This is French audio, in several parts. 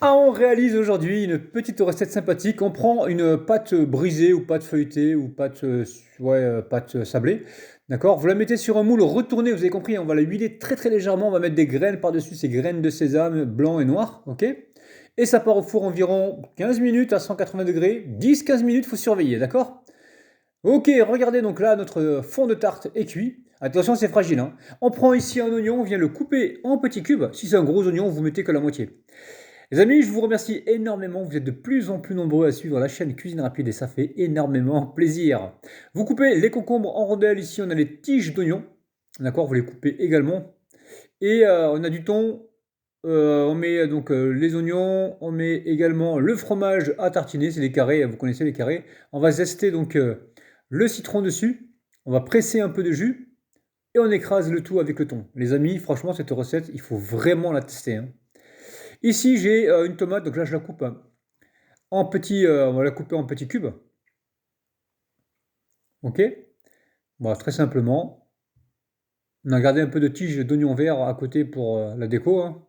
Ah, on réalise aujourd'hui une petite recette sympathique. On prend une pâte brisée ou pâte feuilletée ou pâte, pâte sablée. D'accord? Vous la mettez sur un moule retourné, vous avez compris, on va la huiler très très légèrement. On va mettre des graines par-dessus, ces graines de sésame blanc et noir. Ok? Et ça part au four environ 15 minutes à 180 degrés. 10-15 minutes, faut surveiller. D'accord? Ok, regardez donc là, notre fond de tarte est cuit. Attention, c'est fragile, hein. On prend ici un oignon, on vient le couper en petits cubes. Si c'est un gros oignon, vous mettez que la moitié. Les amis, je vous remercie énormément. Vous êtes de plus en plus nombreux à suivre la chaîne Cuisine Rapide et ça fait énormément plaisir. Vous coupez les concombres en rondelles. Ici, on a les tiges d'oignons. D'accord, vous les coupez également. Et on a du thon. On met donc les oignons. On met également le fromage à tartiner. C'est des carrés. Vous connaissez les carrés. On va zester donc le citron dessus. On va presser un peu de jus. Et on écrase le tout avec le thon. Les amis, franchement, cette recette, il faut vraiment la tester, hein. Ici, j'ai une tomate, donc là, je la coupe en petits, on va la couper en petits cubes. Ok? Bon, très simplement. On a gardé un peu de tige d'oignon vert à côté pour la déco, hein.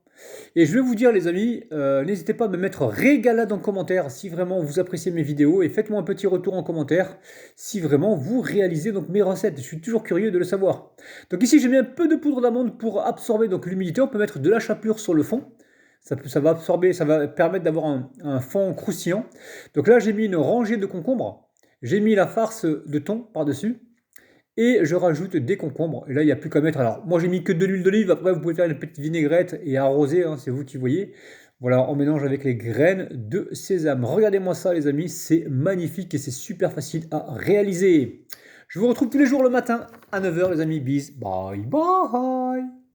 Et je vais vous dire, les amis, n'hésitez pas à me mettre régalade en commentaire si vraiment vous appréciez mes vidéos et faites-moi un petit retour en commentaire si vraiment vous réalisez donc mes recettes. Je suis toujours curieux de le savoir. Donc ici, j'ai mis un peu de poudre d'amande pour absorber donc l'humidité. On peut mettre de la chapelure sur le fond. Ça va absorber, ça va permettre d'avoir un fond croustillant. Donc là, j'ai mis une rangée de concombres. J'ai mis la farce de thon par-dessus. Et je rajoute des concombres. Et là, il n'y a plus qu'à mettre. Alors, moi, j'ai mis que de l'huile d'olive. Après, vous pouvez faire une petite vinaigrette et arroser, hein, c'est vous qui voyez. Voilà, on mélange avec les graines de sésame. Regardez-moi ça, les amis. C'est magnifique et c'est super facile à réaliser. Je vous retrouve tous les jours le matin à 9 h, les amis. Bis. Bye bye.